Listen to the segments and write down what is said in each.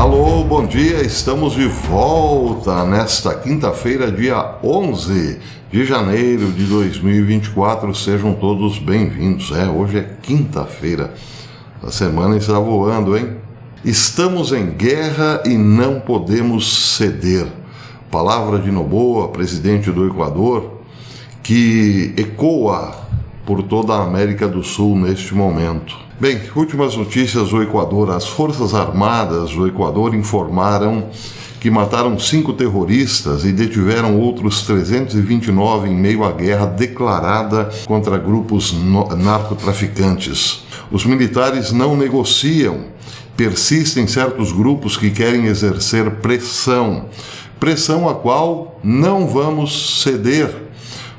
Alô, bom dia, estamos de volta nesta quinta-feira, dia 11 de janeiro de 2024, sejam todos bem-vindos. Hoje é quinta-feira, a semana está voando, hein? Estamos em guerra e não podemos ceder. Palavra de Noboa, presidente do Equador, que ecoa por toda a América do Sul neste momento. Bem, últimas notícias do Equador. As Forças Armadas do Equador informaram que mataram 5 terroristas e detiveram outros 329 em meio à guerra declarada contra grupos narcotraficantes. Os militares não negociam. Persistem certos grupos que querem exercer pressão a qual não vamos ceder,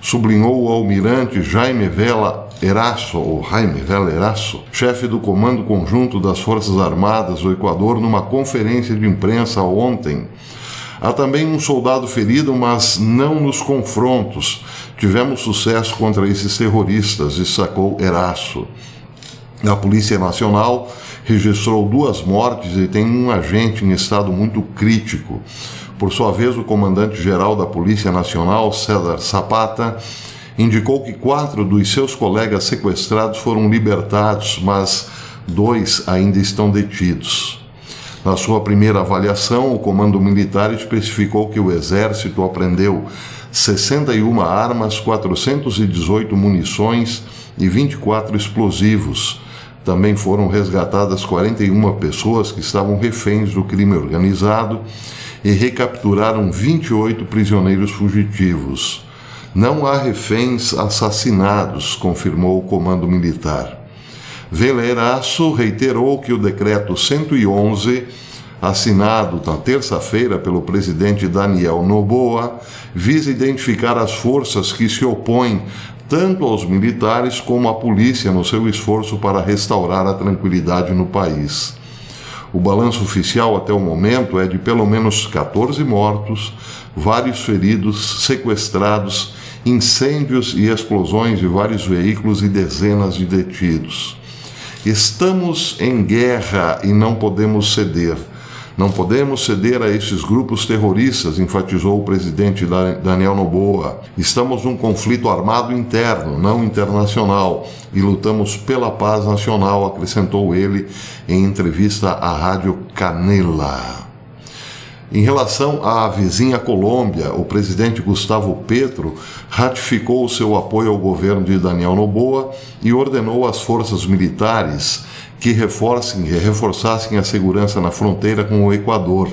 sublinhou o almirante Jaime Vela Eraço, chefe do Comando Conjunto das Forças Armadas do Equador, numa conferência de imprensa ontem. Há também um soldado ferido, mas não nos confrontos. Tivemos sucesso contra esses terroristas, destacou Eraço. A Polícia Nacional registrou 2 mortes e tem um agente em estado muito crítico. Por sua vez, o comandante-geral da Polícia Nacional, César Zapata, indicou que 4 dos seus colegas sequestrados foram libertados, mas 2 ainda estão detidos. Na sua primeira avaliação, o comando militar especificou que o Exército apreendeu 61 armas, 418 munições e 24 explosivos. Também foram resgatadas 41 pessoas que estavam reféns do crime organizado e recapturaram 28 prisioneiros fugitivos. Não há reféns assassinados, confirmou o comando militar. Vela Eraço reiterou que o decreto 111, assinado na terça-feira pelo presidente Daniel Noboa, visa identificar as forças que se opõem tanto aos militares como à polícia no seu esforço para restaurar a tranquilidade no país. O balanço oficial até o momento é de pelo menos 14 mortos, vários feridos, sequestrados, incêndios e explosões de vários veículos e dezenas de detidos. Estamos em guerra e não podemos ceder. Não podemos ceder a esses grupos terroristas, enfatizou o presidente Daniel Noboa. Estamos num conflito armado interno, não internacional, e lutamos pela paz nacional, acrescentou ele em entrevista à Rádio Canela. Em relação à vizinha Colômbia, o presidente Gustavo Petro ratificou seu apoio ao governo de Daniel Noboa e ordenou às forças militares que reforçassem a segurança na fronteira com o Equador.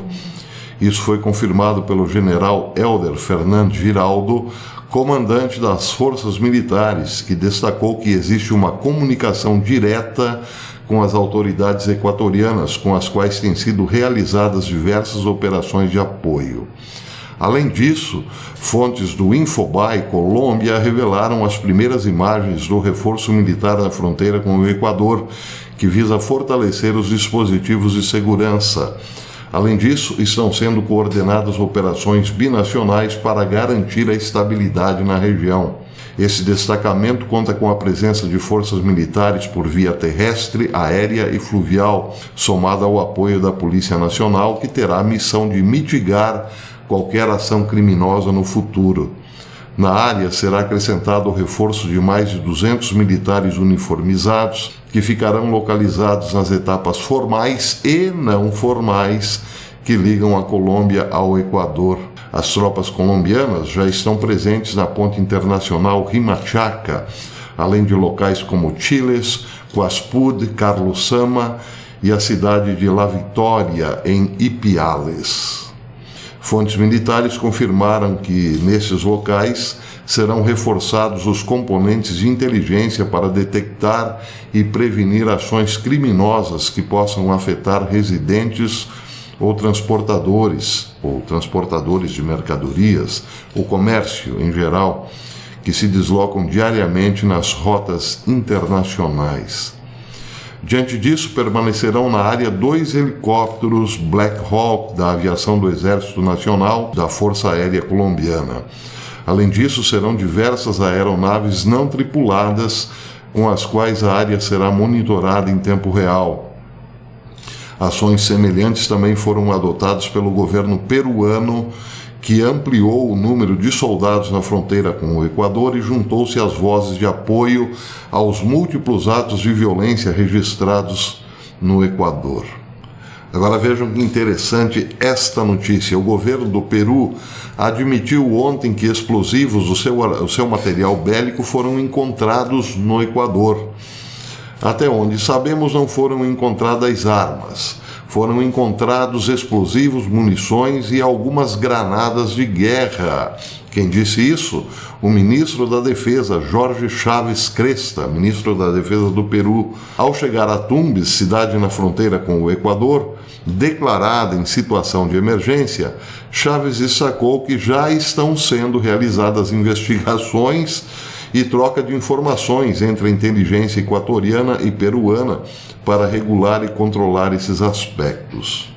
Isso foi confirmado pelo general Helder Fernandes Giraldo, comandante das forças militares, que destacou que existe uma comunicação direta com as autoridades equatorianas, com as quais têm sido realizadas diversas operações de apoio. Além disso, fontes do Infobae Colômbia revelaram as primeiras imagens do reforço militar na fronteira com o Equador, que visa fortalecer os dispositivos de segurança. Além disso, estão sendo coordenadas operações binacionais para garantir a estabilidade na região. Esse destacamento conta com a presença de forças militares por via terrestre, aérea e fluvial, somada ao apoio da Polícia Nacional, que terá a missão de mitigar qualquer ação criminosa no futuro. Na área será acrescentado o reforço de mais de 200 militares uniformizados, que ficarão localizados nas etapas formais e não formais que ligam a Colômbia ao Equador. As tropas colombianas já estão presentes na ponte internacional Rimachaca, além de locais como Chiles, Coaspud, Carlos Sama e a cidade de La Vitória, em Ipiales. Fontes militares confirmaram que, nesses locais, serão reforçados os componentes de inteligência para detectar e prevenir ações criminosas que possam afetar residentes ou transportadores de mercadorias, o comércio em geral, que se deslocam diariamente nas rotas internacionais. Diante disso, permanecerão na área 2 helicópteros Black Hawk da aviação do Exército Nacional da Força Aérea Colombiana. Além disso, serão diversas aeronaves não tripuladas com as quais a área será monitorada em tempo real. Ações semelhantes também foram adotadas pelo governo peruano, que ampliou o número de soldados na fronteira com o Equador e juntou-se às vozes de apoio aos múltiplos atos de violência registrados no Equador. Agora vejam que interessante esta notícia. O governo do Peru admitiu ontem que explosivos, o seu material bélico, foram encontrados no Equador. Até onde sabemos, não foram encontradas armas. Foram encontrados explosivos, munições e algumas granadas de guerra. Quem disse isso? O ministro da Defesa, Jorge Chávez Cresta, ministro da Defesa do Peru. Ao chegar a Tumbes, cidade na fronteira com o Equador, declarada em situação de emergência, Chávez destacou que já estão sendo realizadas investigações e troca de informações entre a inteligência equatoriana e peruana para regular e controlar esses aspectos.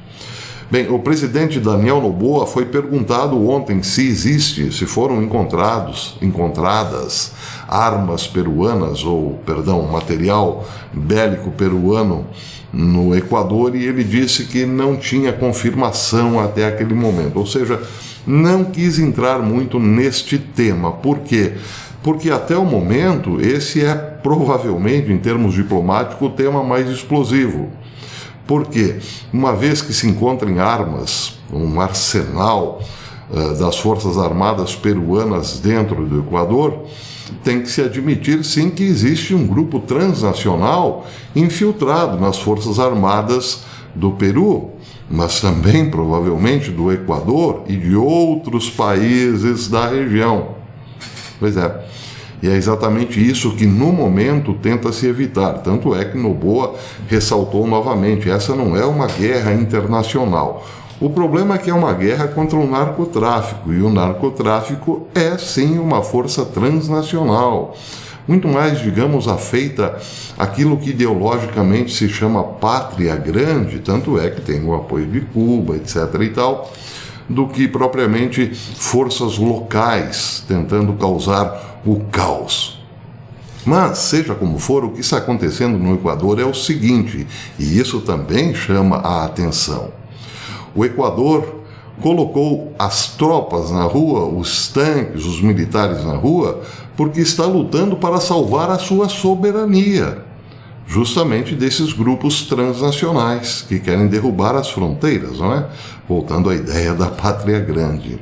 Bem, o presidente Daniel Noboa foi perguntado ontem se foram encontradas armas peruanas, material bélico peruano no Equador, e ele disse que não tinha confirmação até aquele momento, ou seja, não quis entrar muito neste tema. Por quê? Porque até o momento esse é provavelmente, em termos diplomáticos, o tema mais explosivo. Porque, uma vez que se encontrem armas, um arsenal das Forças Armadas peruanas dentro do Equador, tem que se admitir sim que existe um grupo transnacional infiltrado nas Forças Armadas do Peru, mas também provavelmente do Equador e de outros países da região. Pois é. E é exatamente isso que, no momento, tenta se evitar. Tanto é que Noboa ressaltou novamente, essa não é uma guerra internacional. O problema é que é uma guerra contra o narcotráfico, e o narcotráfico é, sim, uma força transnacional. Muito mais, digamos, afeita aquilo que ideologicamente se chama pátria grande, tanto é que tem o apoio de Cuba, etc. e tal, do que propriamente forças locais tentando causar o caos. Mas, seja como for, o que está acontecendo no Equador é o seguinte, e isso também chama a atenção. O Equador colocou as tropas na rua, os tanques, os militares na rua, porque está lutando para salvar a sua soberania, justamente desses grupos transnacionais que querem derrubar as fronteiras, não é? Voltando à ideia da pátria grande.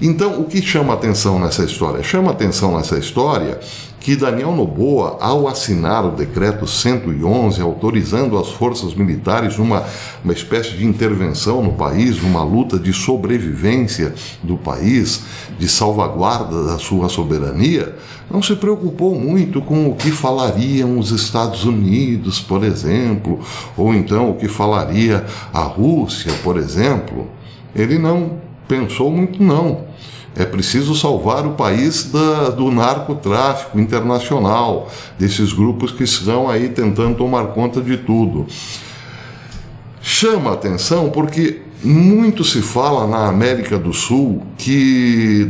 Então, o que chama atenção nessa história? Chama atenção nessa história que Daniel Noboa, ao assinar o decreto 111, autorizando as forças militares uma espécie de intervenção no país, uma luta de sobrevivência do país, de salvaguarda da sua soberania, não se preocupou muito com o que falariam os Estados Unidos, por exemplo, ou então o que falaria a Rússia, por exemplo. Ele não pensou muito, não. É preciso salvar o país do narcotráfico internacional, desses grupos que estão aí tentando tomar conta de tudo. Chama a atenção porque muito se fala na América do Sul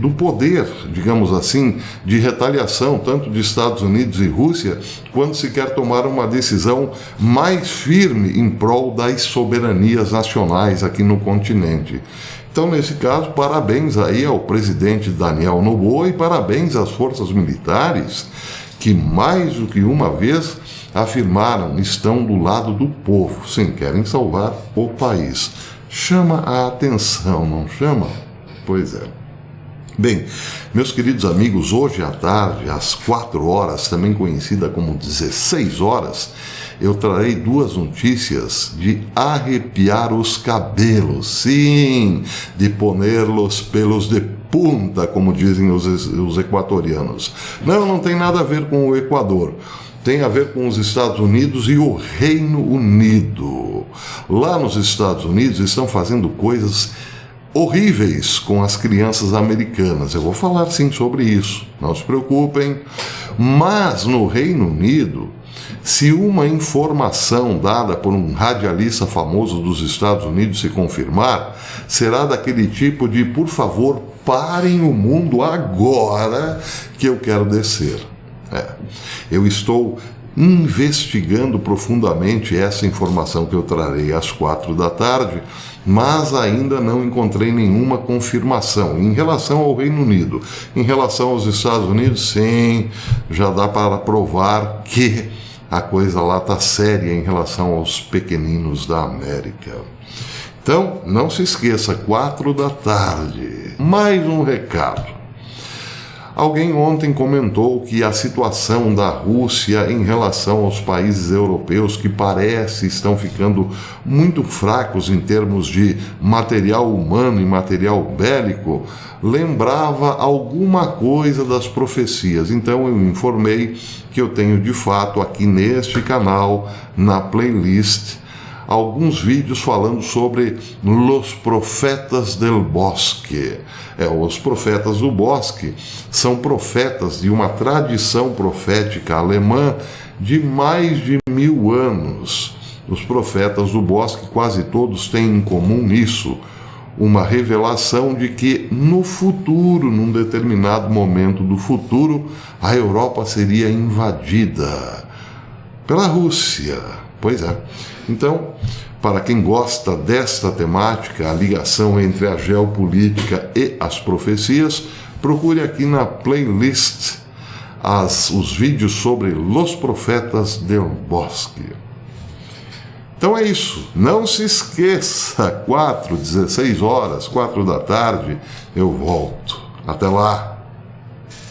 do poder, digamos assim, de retaliação, tanto de Estados Unidos e Rússia, quando se quer tomar uma decisão mais firme em prol das soberanias nacionais aqui no continente. Então, nesse caso, parabéns aí ao presidente Daniel Noboa e parabéns às forças militares que, mais do que uma vez, afirmaram estão do lado do povo, sim, querem salvar o país. Chama a atenção, não chama? Pois é. Bem, meus queridos amigos, hoje à tarde, às 4 horas, também conhecida como 16 horas, eu trarei 2 notícias de arrepiar os cabelos, sim, de poner los pelos de punta, como dizem os equatorianos. Não tem nada a ver com o Equador. Tem a ver com os Estados Unidos e o Reino Unido. Lá nos Estados Unidos estão fazendo coisas horríveis com as crianças americanas. Eu vou falar sim sobre isso, não se preocupem. Mas no Reino Unido, se uma informação dada por um radialista famoso dos Estados Unidos se confirmar, será daquele tipo de, por favor, parem o mundo agora que eu quero descer. Eu estou investigando profundamente essa informação que eu trarei às 4 da tarde, mas ainda não encontrei nenhuma confirmação. Em relação ao Reino Unido, em relação aos Estados Unidos, sim, já dá para provar que a coisa lá está séria em relação aos pequeninos da América. Então, não se esqueça, 4 da tarde. Mais um recado. Alguém ontem comentou que a situação da Rússia em relação aos países europeus, que parece estão ficando muito fracos em termos de material humano e material bélico, lembrava alguma coisa das profecias. Então eu informei que eu tenho de fato aqui neste canal, na playlist, alguns vídeos falando sobre Los Profetas del Bosque. Os profetas do bosque são profetas de uma tradição profética alemã de mais de 1000 anos. Os profetas do bosque quase todos têm em comum isso, uma revelação de que no futuro, num determinado momento do futuro, a Europa seria invadida pela Rússia. Pois é. Então, para quem gosta desta temática, a ligação entre a geopolítica e as profecias, procure aqui na playlist os vídeos sobre Los Profetas del Bosque. Então é isso. Não se esqueça, 16 horas, 4 da tarde, eu volto. Até lá!